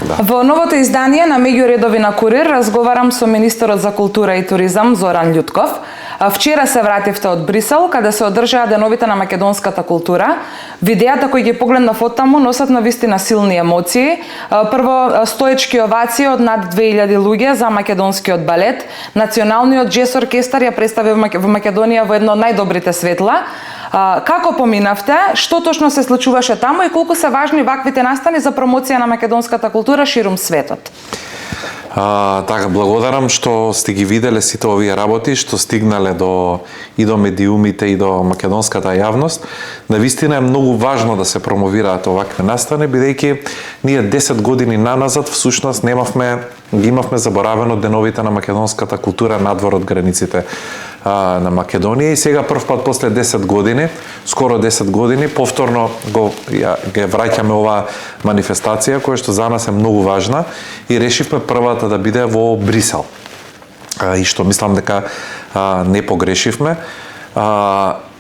Да. Во новото издание на Меѓуредови на Курир разговарам со министерот за култура и туризам Зоран Љутков. Вчера се вративте од Брисел, каде се одржаа деновите на македонската култура. Видеата кои ги погледнав оттаму носат навистина силни емоции. Прво, стоечки овации од над 2000 луѓе за македонскиот балет. Националниот џез оркестар ја представи во Македонија во едно од најдобрите светла. Како поминавте, што точно се случуваше таму и колку се важни ваквите настани за промоција на македонската култура ширум светот? Така, благодарам што сте ги виделе сите овие работи, што стигнале и до медиумите и до македонската јавност. Навистина е многу важно да се промовираат овакви настани, бидејќи ние 10 години наназад всушност ги имавме заборавено деновите на македонската култура надвор од границите на Македонија и сега прв пат после 10 години, скоро 10 години, повторно ги враќаме оваа манифестација која што за нас е многу важна и решивме првата да биде во Брисел. И што мислам дека не погрешивме.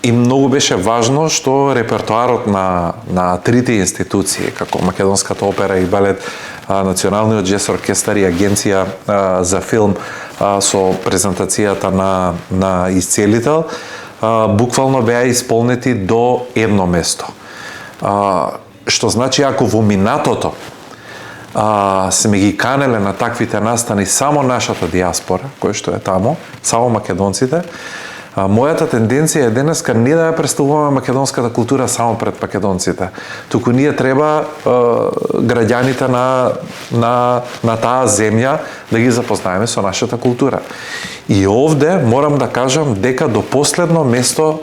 И многу беше важно што репертоарот на трите институции, како Македонската опера и балет, Националниот џез оркестар и Агенција за филм со презентацијата на исцелител, буквално беа исполнети до едно место. Што значи, ако во минатото сме ги канеле на таквите настани само нашата диаспора, кој што е таму, само македонците, мојата тенденција е денеска не да ја представуваме македонската култура само пред македонците, туку ние треба граѓаните на таа земја да ги запознаеме со нашата култура. И овде морам да кажам дека до последно место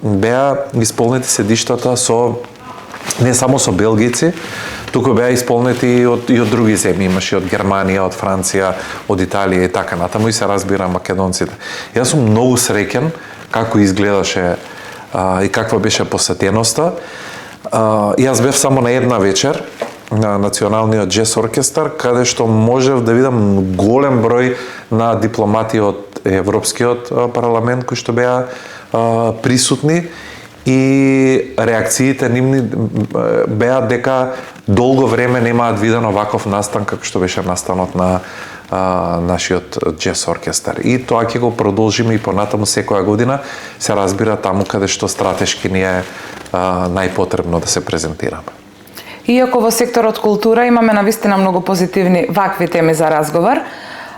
беа исполнети седиштата не само со белгици, туку беа исполнети и од други земји, имаше од Германија, од Франција, од Италија и така натаму и се разбира македонците. Јас сум многу среќен како изгледаше и каква беше посетеноста. Јас бев само на една вечер на Националниот џез оркестар, каде што можев да видам голем број на дипломати од Европскиот парламент кои што беа присутни и реакциите нивни беа дека долго време немаат виден оваков настан како што беше настанот на нашиот џез оркестар. И тоа ќе го продолжиме и понатаму секоја година, се разбира таму каде што стратешки ни е најпотребно да се презентираме. Иако во секторот култура имаме навистина многу позитивни вакви теми за разговор,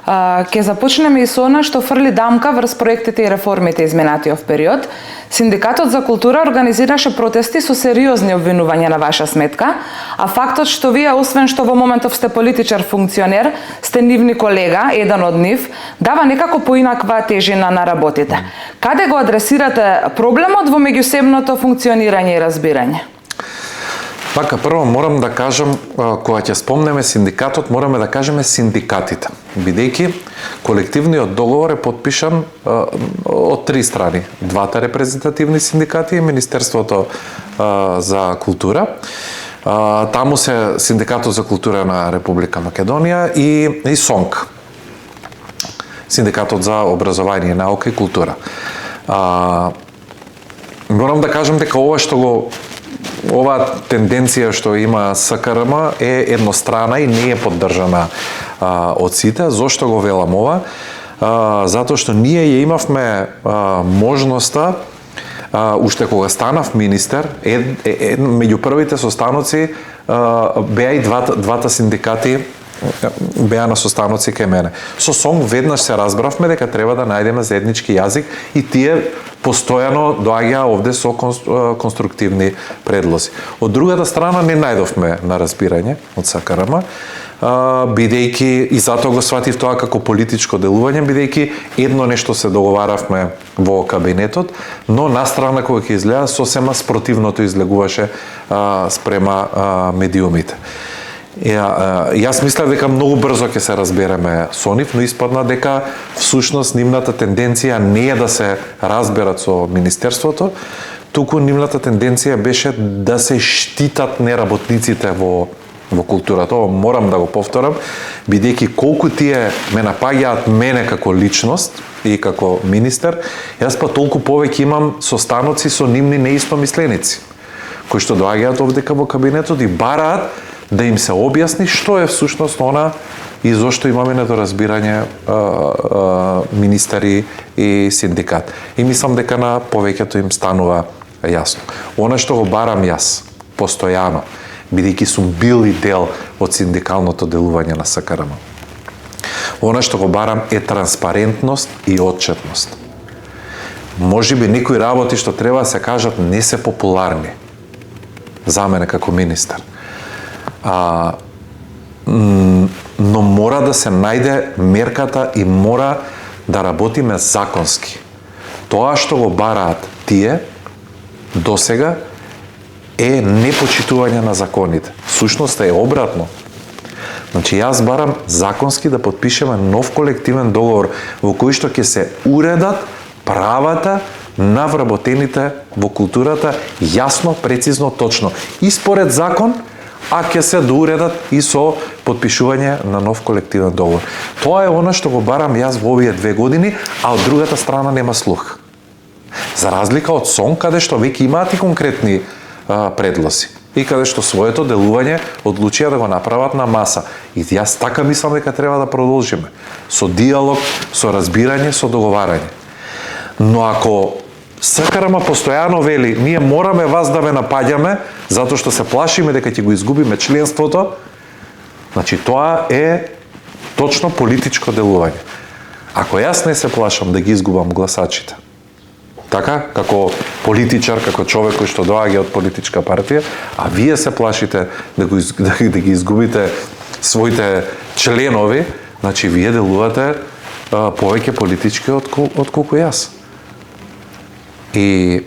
ќе започнеме и со она што фрли дамка врз проектите и реформите изминатиот период. Синдикатот за култура организираше протести со сериозни обвинувања на ваша сметка, а фактот што вие, освен што во моментов сте политичар функционер, сте нивни колега, еден од нив, дава некако поинаква тежина на работите. Каде го адресирате проблемот во меѓусебното функционирање и разбирање? Така, прво морам да кажам, кога ќе спомнеме синдикатот, мораме да кажеме синдикатите, бидејќи колективниот договор е потпишан од три страни. Двата репрезентативни синдикати и Министерството за култура. Таму се Синдикатот за култура на Република Македонија и СОНК, Синдикатот за образование, наука и култура. Морам да кажам дека оваа тенденција што има СКРМ е еднострана и не е поддржана од сите. Зошто го велам ова? Затоа што ние ја имавме можноста, уште кога станав министер, меѓу првите состаноци беа и двата синдикати беа на состаноци кај мене. Со СОНК веднаш се разбравме дека треба да најдеме заеднички јазик и тие постојано доаѓаа овде со конструктивни предлози. Од другата страна не најдовме на разбирање од СКРМ, бидејќи и затоа го сватив тоа како политичко делување, бидејќи едно нешто се договаравме во кабинетот, но настрана кога ќе изгледа сосема спротивното излегуваше спрема медиумите. Јас мислев дека многу брзо ќе се разбереме со нив, но испадна дека всушност нивната тенденција не е да се разберат со Министерството, туку нивната тенденција беше да се штитат неработниците во културата. Ова морам да го повторам, бидејќи колку тие ме напаѓаат мене како личност и како министер, јас па толку повеќе имам состаноци со нивни неистомисленици, кои што доаѓаат овдека во кабинетот и бараат да им се објасни што е всушност она и зошто имаме недоразбирање министери и синдикат. И мислам дека на повеќето им станува јасно. Она што го барам јас постојано, бидејќи сум бил и дел од синдикалното делување на СКРМ. Она што го барам е транспарентност и отчетност. Можеби некои работи што треба да се кажат не се популарни за мене како министер. Но мора да се најде мерката и мора да работиме законски. Тоа што го бараат тие досега е непочитување на законите. Сушноста е обратно. Значи, јас барам законски да подпишеме нов колективен договор во кој што ќе се уредат правата на вработените во културата јасно, прецизно, точно. И според закон, а ќе се доуредат и со подпишување на нов колективен договор. Тоа е она што го барам јас во овие 2 години, а од другата страна нема слух. За разлика од СОН, каде што веќе имаат и конкретни предлози и каде што своето делување одлучија да го направат на маса. И јас така мислам дека треба да продолжиме. Со диалог, со разбирање, со договарање. Но ако СКРМ постојано вели, ние мораме вас да ве напаѓаме, затоа што се плашиме дека ќе го изгубиме членството, значи тоа е точно политичко делување. Ако јас не се плашам да ги изгубам гласачите, така, како политичар, како човек кој што доаѓа од политичка партија, а вие се плашите да ги изгубите своите членови, значи вие делувате повеќе политички отколку јас. И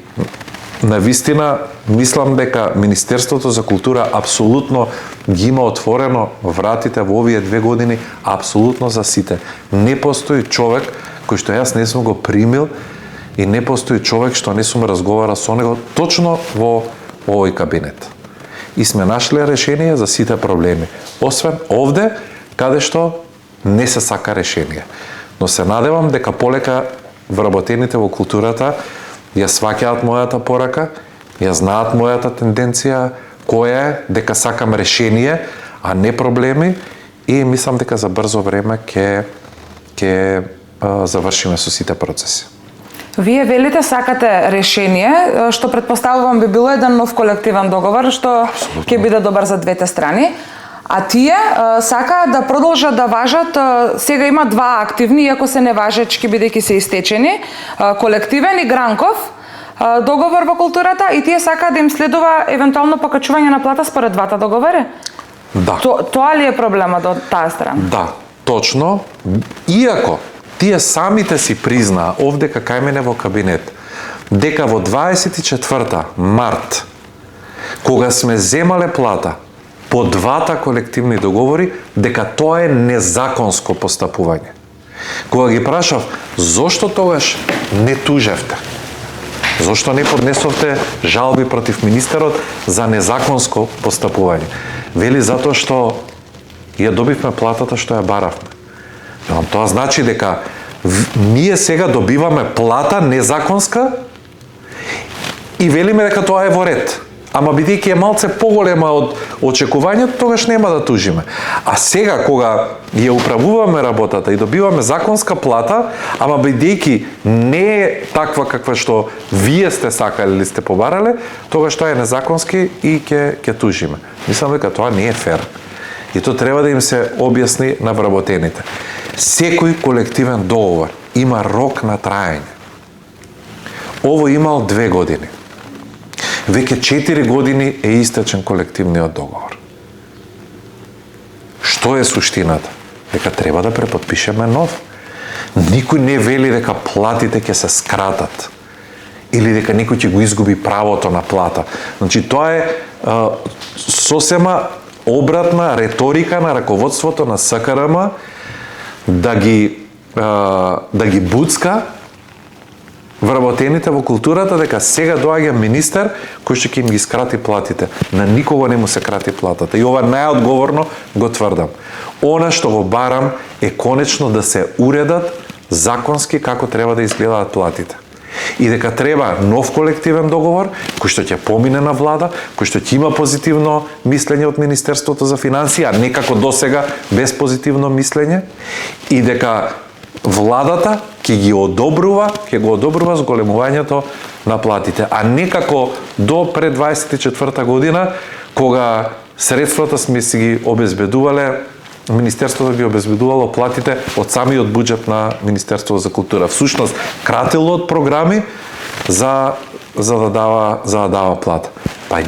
навистина мислам дека Министерството за култура апсолутно ги има отворено вратите во овие 2 години, апсолутно за сите. Не постои човек кој што јас не сум го примил и не постои човек што не сум разговарал со него точно во овој кабинет. И сме нашли решение за сите проблеми, освен овде каде што не се сака решение. Но се надевам дека полека вработените во културата ја сваќаат мојата порака, ја знаат мојата тенденција, која е, дека сакам решение, а не проблеми, и мислам дека за брзо време ќе завршиме со сите процеси. Вие велите сакате решение, што предпоставувам би било еден нов колективен договор, што ќе биде добар за двете страни. А тие сакаат да продолжат да важат, сега има 2 активни, иако се неважечки бидејќи се истечени, колективен и Гранков договор во културата, и тие сакаат да им следува евентуално покачување на плата според двата договори? Да. Тоа ли е проблемот од таа страна? Да, точно. Иако тие самите си признаа овде кај мене во кабинет дека во 24 март, кога сме земале плата по двата колективни договори, дека тоа е незаконско постапување. Кога ги прашав, зошто тогаш не тужевте? Зошто не поднесовте жалби против министерот за незаконско постапување? Вели затоа што ја добивме платата што ја баравме. Тоа значи дека ние сега добиваме плата незаконска и велиме дека тоа е во ред. Ама бидејќи е малце поголема од очекувањето, тогаш нема да тужиме. А сега, кога ја управуваме работата и добиваме законска плата, ама бидејќи не е таква каква што вие сте сакали или сте побарале, тогаш тоа е незаконски и ќе тужиме. Мислам дека тоа не е фер. И тоа треба да им се објасни на вработените. Секој колективен договор има рок на траење. Ово имал 2 години. Веќе 4 години е истечен колективниот договор. Што е суштината? Дека треба да преподпишеме нов. Никој не вели дека платите ќе се скратат или дека некој ќе го изгуби правото на плата. Значи, тоа е сосема обратна реторика на раководството на СКРМ да ги буцка вработените во културата дека сега доаѓа министер кој што ќе им ги скрати платите. На никого не му се крати платата. И ова најодговорно го тврдам. Она што го барам е конечно да се уредат законски како треба да изгледаат платите. и дека треба нов колективен договор кој што ќе помине на влада, кој што ќе има позитивно мислење од Министерството за финансии, а не како досега без позитивно мислење, и дека владата ќе го одобрува зголемувањето на платите, а не како до пред 24 година, кога средствата сме си ги обезбедувале, Министерството ги обезбедувало платите од самиот буџет на Министерството за култура. Всушност, кратило од програми за да дава плата. Па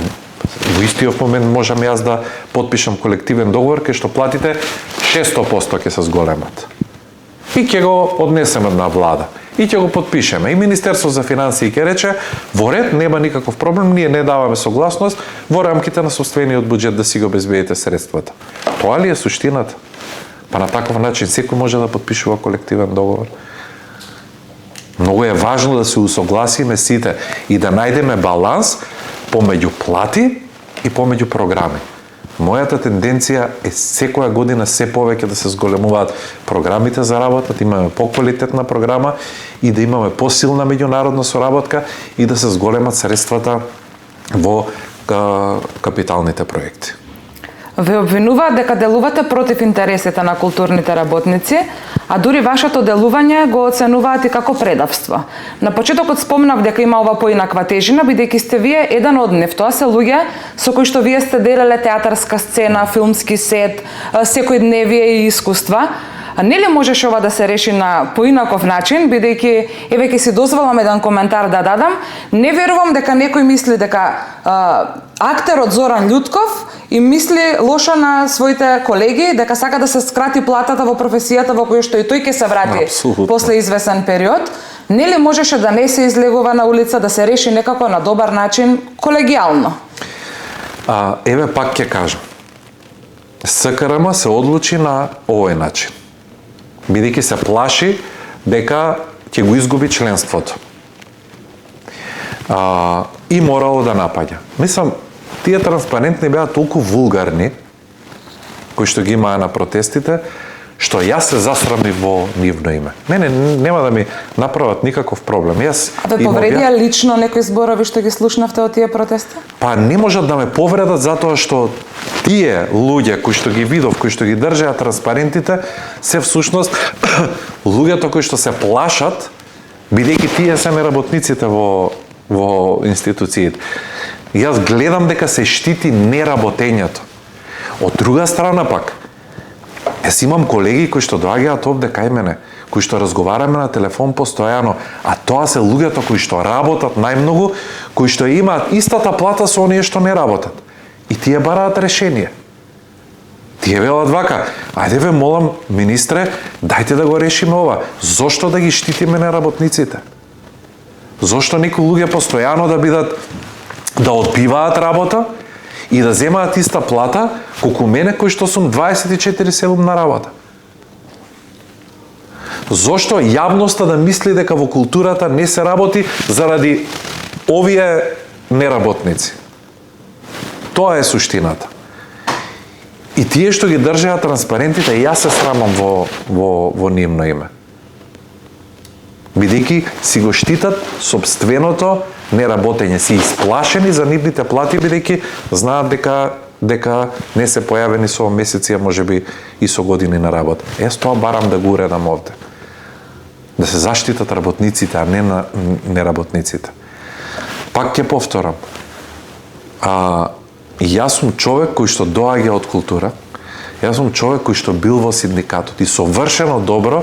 во истиот момент можам јас да потпишам колективен договор кај што платите 600% ќе се зголемат. И ќе го однесеме на влада. И ќе го подпишеме. И Министерство за финансии ќе рече, во ред, нема никаков проблем, ние не даваме согласност во рамките на сопствениот буџет да си го обезбедите средствата. Тоа ли е суштината? Па на таков начин секој може да подпишува колективен договор. Многу е важно да се усогласиме сите и да најдеме баланс помеѓу плати и помеѓу програми. Мојата тенденција е секоја година се повеќе да се зголемуваат програмите за работа, да имаме поквалитетна програма и да имаме посилна меѓународна соработка и да се зголемат средствата во капиталните проекти. Ве обвинуваат дека делувате против интересите на културните работници, а дури вашето делување го оценуваат и како предавство. На почетокот спомнав дека има ова поинаква тежина, бидејќи сте вие еден од нив. Тоа се луѓе со кои што вие сте делеле театарска сцена, филмски сет, секојдневие и искуства. А нели можеше ова да се реши на поинаков начин, бидејќи, еве ќе си дозволам еден коментар да дадам, не верувам дека некој мисли дека актерот Зоран Љутков и мисли лошо на своите колеги, дека сака да се скрати платата во професијата во која што и тој ќе се врати после извесен период. Нели можеше да не се излегува на улица, да се реши некако на добар начин, колегијално? Еве пак ќе кажам. СКРМ се одлучи на овој начин, бидејќи се плаши дека ќе го изгуби членството. И морало да напаѓа. Мислам, тие транспарентни беа толку вулгарни, кои што ги имаа на протестите, што јас се засрамив во нивно име. Мене нема да ми направат никаков проблем. Јас ве повредија лично некои зборови што ги слушнавте од тие протести? Па не можат да ме повредат затоа што тие луѓе кои што ги видов, кои што ги држеа транспарентите, се всушност луѓето кои што се плашат, бидејќи тие се неработниците во институциите. Јас гледам дека се штити неработењето. Од друга страна пак, јас имам колеги кои што доаѓаат овде кај мене, кои што разговараме на телефон постојано, а тоа се луѓето кои што работат најмногу, кои што имаат истата плата со оние што не работат. И тие бараат решение. Тие велат вака, ајде ве молам, министре, дајте да го решиме ова. Зошто да ги штитиме неработниците? Зошто некои луѓе постојано да одбиваат работа и да земаат иста плата, колку мене кој што сум 24/7 на работа? Зошто јавноста да мисли дека во културата не се работи заради овие неработници? Тоа е суштината. И тие што ги држеа транспарентите, јас се срамам во нивно име. Бидејќи си го штитат сопственото неработење, си исплашени за нивните плати, бидејќи знаат дека не се појавени со месеци, а можеби и со години на работа. Јас тоа барам да го уредам овде. Да се заштитат работниците, а не на неработниците. Пак ќе повторам. Јас сум човек кој што доаѓа од култура, јас сум човек кој што бил во синдикатот и совршено добро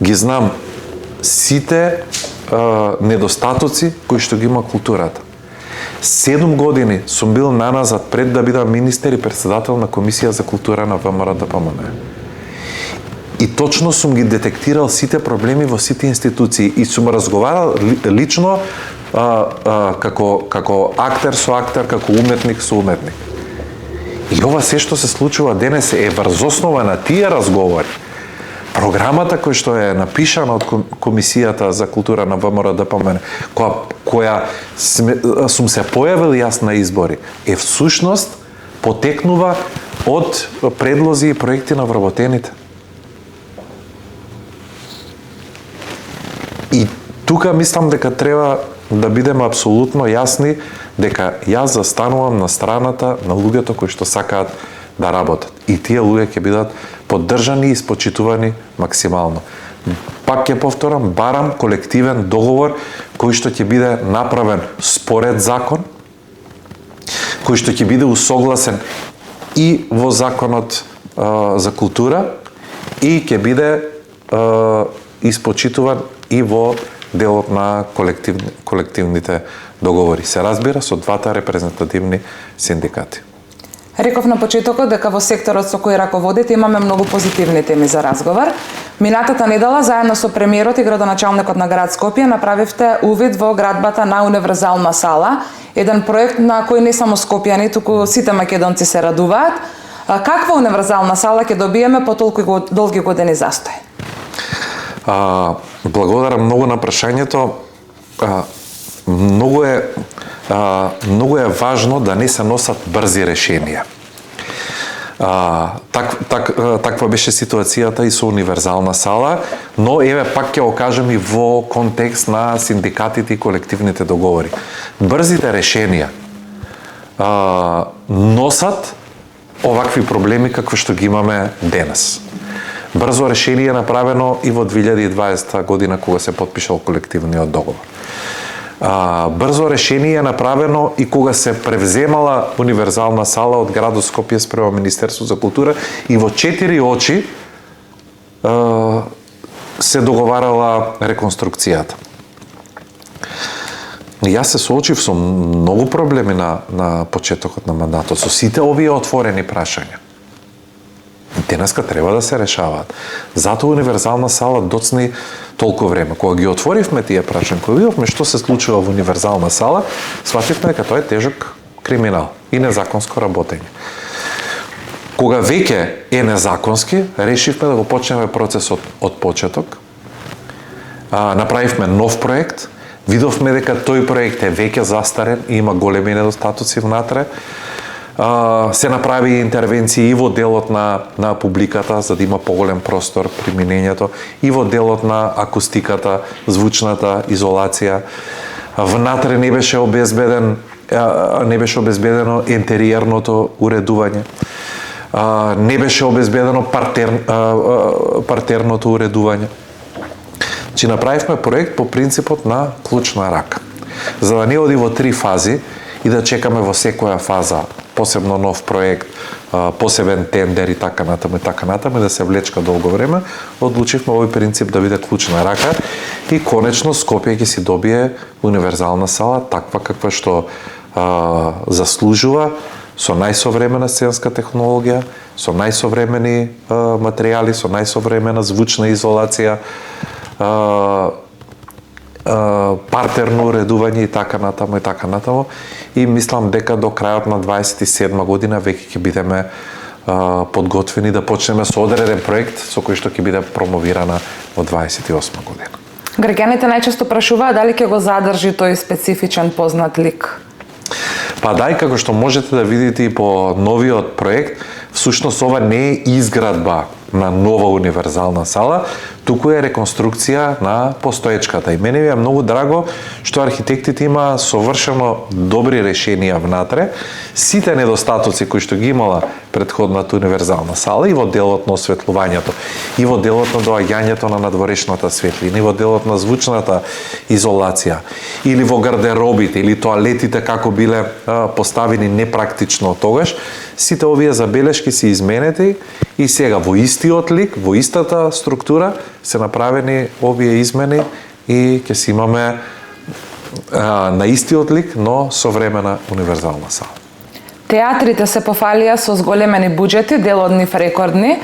ги знам сите недостатоци кои што ги има културата. 7 години сум бил наназад пред да бидам министер и председател на Комисија за култура на ВМРО-ДПМН. И точно сум ги детектирал сите проблеми во сите институции и сум разговарал лично како актер со актер, како уметник со уметник. И ова се што се случува денес е врз основа на тие разговори. Програмата која што е напишана од Комисијата за култура на ВМРО-ДПМН, која сум се појавил јас на избори, е всушност потекнува од предлози и проекти на вработените. И тука мислам дека треба да бидеме апсолутно јасни дека јас застанувам на страната на луѓето кои што сакаат да работат. И тие луѓе ќе бидат поддржани и испочитувани максимално. Пак ќе повторам, барам колективен договор кој што ќе биде направен според закон, кој што ќе биде усогласен и во законот за култура и ќе биде испочитуван и во делот на колективните договори. Се разбира со двата репрезентативни синдикати. Реков на почетокот дека во секторот со кој раководите имаме многу позитивни теми за разговор. Минатата недела заедно со премиерот и градоначалникот на град Скопје направивте увид во градбата на универзална сала, еден проект на кој не само скопјани, туку сите македонци се радуваат. Каква универзална сала ќе добиеме по толку долги години застој? Благодарам многу на прашањето. Многу е важно да не се носат брзи решенија. Таква беше ситуацијата и со универзална сала, но еве пак ќе го кажем и во контекст на синдикатите и колективните договори. Брзите решенија носат овакви проблеми какви што ги имаме денес. Брзо решение е направено и во 2020 година кога се потпишал колективниот договор. Брзо решение е направено и кога се превземала универзална сала од градот Скопје спрема Министерство за култура и во 4 очи се договарала реконструкцијата. Јас се соочив со многу проблеми на почетокот на мандатот, со сите овие отворени прашања. Денеска треба да се решаваат. Затоа универзална сала доцни толку време. Кога ги отворивме тие прашања, кога видовме што се случува во универзална сала, свативме дека тоа е тежок криминал и незаконско работење. Кога веќе е незаконски, решивме да го почнеме процесот од почеток. Направивме нов проект, видовме дека тој проект е веќе застарен и има големи недостатоци внатре. Се направи интервенции и во делот на публиката, за да има поголем простор применењето, и во делот на акустиката, звучната изолација. Внатре не беше обезбедено интериерното уредување. Не беше обезбедено партерното уредување. Значи направивме проект по принципот на клучна рака. За да не оди во 3 фази и да чекаме во секоја фаза посебно нов проект, посебен тендер и така натаму, да се влечка долго време, одлучивме овој принцип да биде клучна рака и конечно Скопје ќе си добие универзална сала, таква каква што заслужува, со најсовремена сценска технологија, со најсовремени материјали, со најсовремена звучна изолација, партерно уредување и така натаму. И мислам дека до крајот на 27 година веќе ќе бидеме подготвени да почнеме со одреден проект со кој што ќе биде промовирана во 28 година. Граѓаните најчесто прашуваат дали ќе го задржи тој специфичен познат лик. Па дај, како што можете да видите и по новиот проект, всушност ова не е изградба на нова универзална сала, туку е реконструкција на постоечката. И мене ми е многу драго што архитектите има совршено добри решенија внатре. Сите недостатоци кои што ги имала претходната универзална сала и во делот на осветлувањето, и во делот на доаѓањето на надворешната светлина, и во делот на звучната изолација, или во гардеробите, или тоалетите како биле поставени непрактично тогаш, сите овие забелешки се изменети и сега во истиот лик, во истата структура се направени овие измени и ќе си имаме на истиот лик, но современа универзална сала. Театрите се пофалија со зголемени буџети, дел од нив рекордни.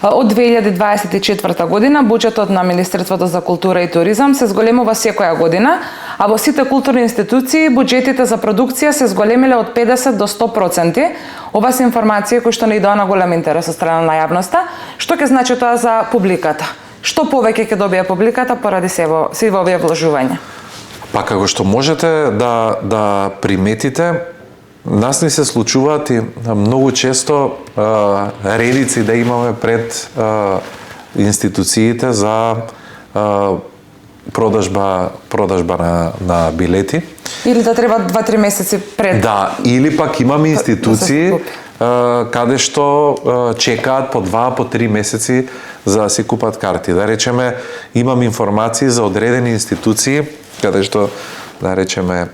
Од 2024 година буџетот на Министерството за култура и туризам се зголемува секоја година, а во сите културни институции буџетите за продукција се зголемиле од 50 до 100%. Ова се информации кои што не идоа на голем интерес од страна на јавноста. Што ќе значи тоа за публиката? Што повеќе ќе добие публиката поради сите овие вложувања? Па како што можете да приметите, нас ни се случуваат и многу често редици да имаме пред институциите за продажба на билети. Или да треба 2-3 месеци пред. Да, или пак имаме институции каде што чекаат по 2-3 месеци за да си купат карти. Да речеме, имам информации за одредени институции каде што, да речеме,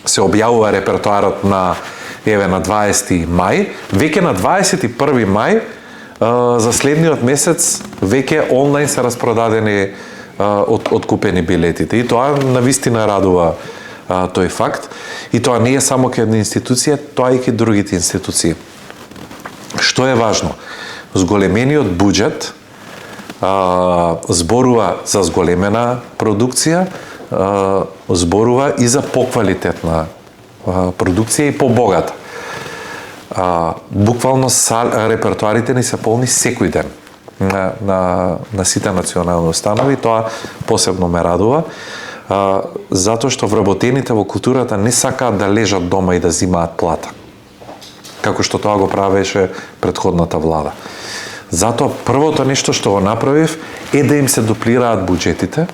се објавува репертоарот на 20 мај, веќе на 21 мај за следниот месец веќе онлайн се распродадени откупени билетите. И тоа навистина радува тој факт. И тоа не е само кај една институција, тоа и кај другите институции. Што е важно? Зголемениот буџет зборува за зголемена продукција, зборува и за поквалитетна продукција и побогата. Буквално репертоарите ни се полни секој ден на сите национални установи, тоа посебно ме радува, затоа што вработените во културата не сакаат да лежат дома и да зимаат плата, како што тоа го правеше претходната влада. Затоа првото нешто што го направив е да им се дуплираат буџетите,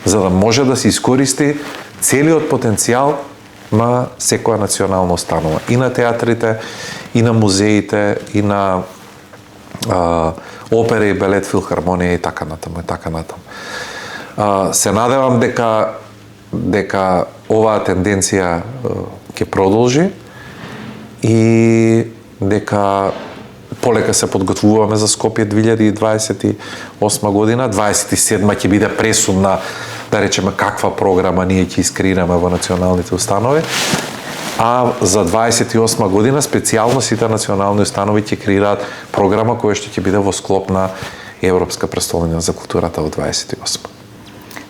за да може да се искористи целиот потенцијал на секоја национална установа. И на театрите, и на музеите, и на опера и балет, филхармонија и така натаму, и така натаму. Се надевам дека оваа тенденција ќе продолжи и дека полека се подготвуваме за Скопје 2028 година. 27 ќе биде пресудна, да речеме, каква програма ние ќе искреираме во националните установи. А за 28 година специјално сите национални установи ќе креираат програма која што ќе биде во склоп на Европска престолнина за културата во 28.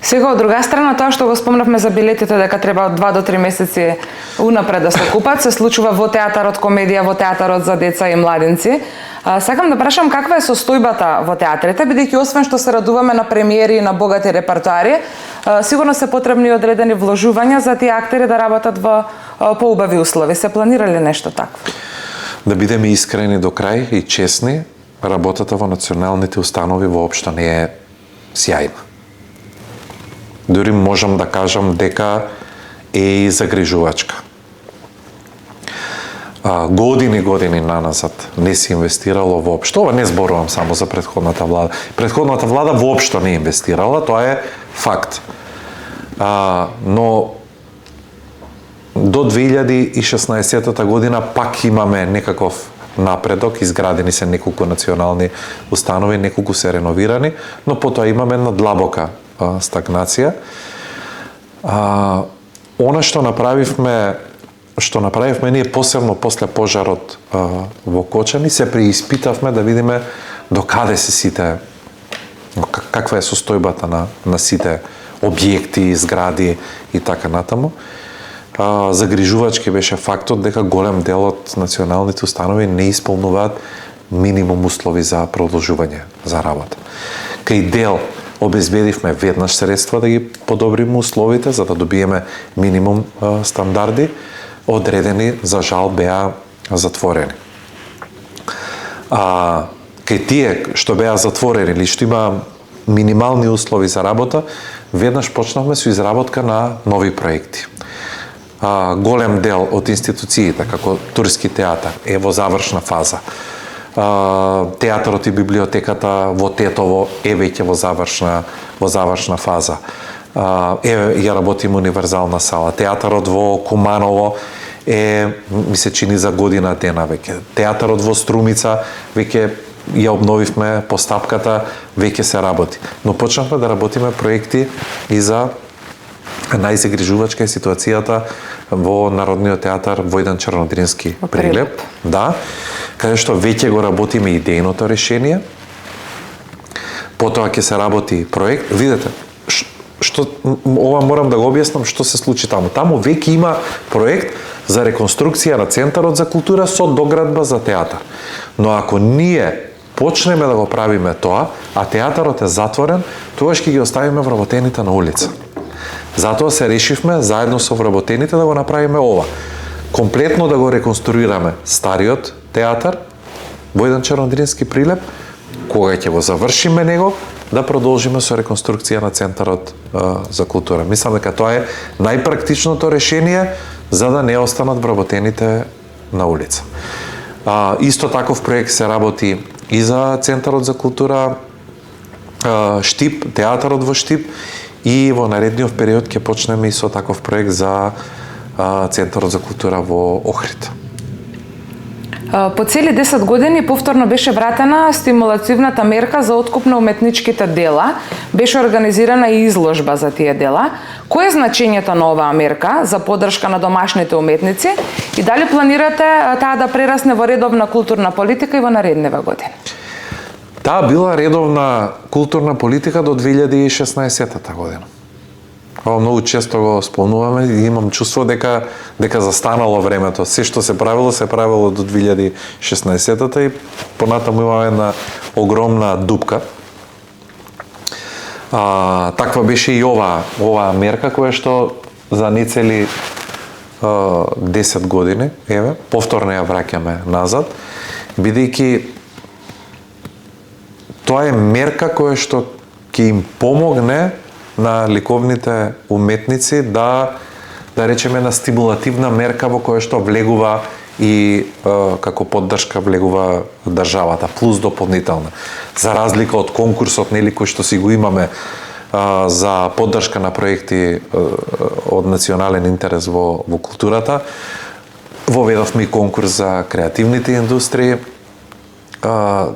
Сега, од друга страна, тоа што го спомнавме за билетите дека треба од 2 до 3 месеци унапред да се купат, се случува во театарот комедија, во театарот за деца и младинци. Сакам да прашам каква е состојбата во театрите, бидејќи освен што се радуваме на премиери и на богати репертоари, сигурно се потребни одредени вложувања за тие актери да работат во поубави услови. Се планира ли нешто такво? Да бидеме искрени до крај и честни, работата во националните установи воопшто не е сјајна. Дури можам да кажам дека е и загрижувачка. Години наназад не се инвестирало воопшто. Ова не зборувам само за претходната влада. Претходната влада воопшто не инвестирала, тоа е факт. Но до 2016 година пак имаме некаков напредок, изградени се неколку национални установи, неколку се реновирани, но потоа имаме една длабока стагнација. Она што направивме ние посебно после пожарот во Кочани, се преиспитавме да видиме до каде се сите, каква е состојбата на сите објекти, згради и така натаму. Загрижувачки беше фактот дека голем дел од националните установи не исполнуваат минимум услови за продолжување за работа. Кај дел обезбедивме веднаш средства да ги подобриме условите за да добиеме минимум стандарди, одредени за жал беа затворени. Кај тие што беа затворени или што има минимални услови за работа, веднаш почнавме со изработка на нови проекти. Голем дел од институциите, како Турски театар, е во завршна фаза. Театарот и библиотеката во Тетово е веќе во завршна фаза. Ја работиме универзална сала. Театарот во Куманово ми се чини за година дена веќе. Театарот во Струмица веќе ја обновивме постапката, веќе се работи. Но почнавме да работиме проекти и за најзагрижувачка е ситуацијата во Народниот театар Војдан Чернодрински Прилеп. Да, каде што веќе го работиме идејното решение. Потоа ќе се работи проект. Видете, ова морам да го објаснам што се случи таму. Таму веќе има проект за реконструкција на Центарот за култура со доградба за театар. Но ако ние почнеме да го правиме тоа, а театарот е затворен, тогаш ќе ги оставиме вработените на улица. Затоа се решивме заедно со вработените да го направиме ова. Комплетно да го реконструираме стариот театар Војдан Чернодрински Прилеп, кога ќе го завршиме него, да продолжиме со реконструкција на Центарот за култура. Мислам дека тоа е најпрактичното решение за да не останат вработените на улица. Исто таков проект се работи и за Центарот за култура Штип, театарот во Штип, и во наредниот период ќе почнеме и со таков проект за Центарот за култура во Охрид. По цели 10 години повторно беше вратена стимулативната мерка за откуп на уметничките дела. Беше организирана и изложба за тие дела. Кој е значењето на оваа мерка за поддршка на домашните уметници и дали планирате таа да прерасне во редовна културна политика и во наредниве години? Таа била редовна културна политика до 2016 година. Ова многу често го спомнуваме и имам чувство дека застанало времето. Се што се правило до 2016-та и понатаму имаме една огромна дупка. Таква беше и оваа мерка која што за нецели 10 години, повторно ја враќаме назад, бидејќи тоа е мерка која што ќе им помогне на ликовните уметници да речеме на стимулативна мерка во која што влегува и како поддршка влегува државата, плюс дополнителна. За разлика од конкурсот нели кој што си го имаме за поддршка на проекти од национален интерес во културата, воведовме и конкурс за креативните индустрии.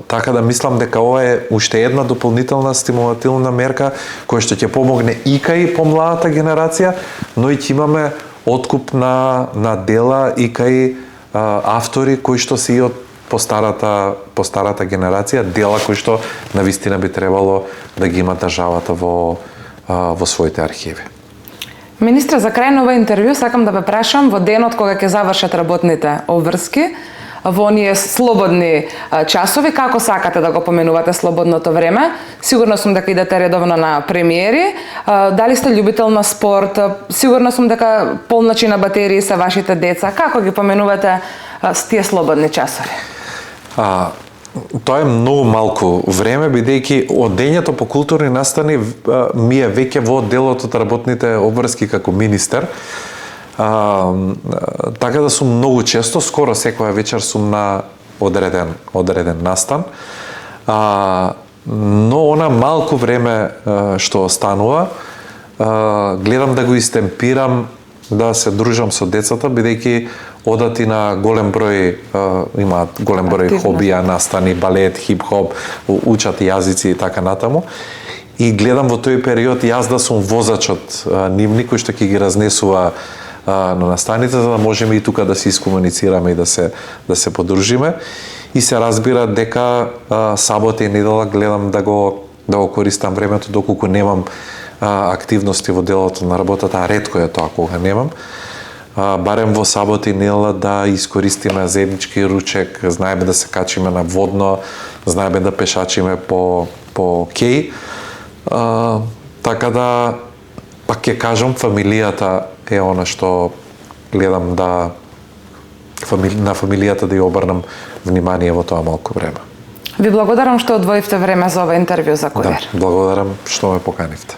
Така да мислам дека ова е уште една дополнителна стимулативна мерка која што ќе помогне и кај помладата генерација, но и ќе имаме откуп на дела и кај автори кои што се и од по старата генерација, дела кои што навистина би требало да ги има државата во своите архиви. Министре, за крај на ова интервју сакам да ве прашам во денот кога ќе завршат работните обврски, во оние слободни часови, како сакате да го поменувате слободното време? Сигурно сум дека идете редовно на премиери. Дали сте љубител на спорт? Сигурно сум дека полначи на батерии се вашите деца. Како ги поменувате с тие слободни часови? Тоа е многу малку време, бидејќи одењето по културни настани ми е веќе во делот од работните обврски како министер. Така да сум многу често, скоро секоја вечер сум на одреден настан. Но она малку време што останува, гледам да го истемпирам да се дружам со децата, бидејќи одат и на голем број, имаат голем број хобија, настани, балет, хип-хоп, учат јазици и така натаму. И гледам во тој период јас да сум возачот нивни кој што ќе ги разнесува на настаните, за да можеме и тука да се искомуницираме и да се подружиме. И се разбира дека сабота и недела гледам да го користам времето доколку немам активности во делото на работата, а ретко е тоа кога немам. Барем во сабота и недела да искористиме заеднички ручек, знаеме да се качиме на водно, знаеме да пешачиме по кеј. Така да пак ќе кажам, фамилијата е она што гледам на фамилијата да ја обрнам внимание во тоа малку време. Ви благодарам што одвоивте време за ова интервју за Курир. Да, благодарам што ме поканивте.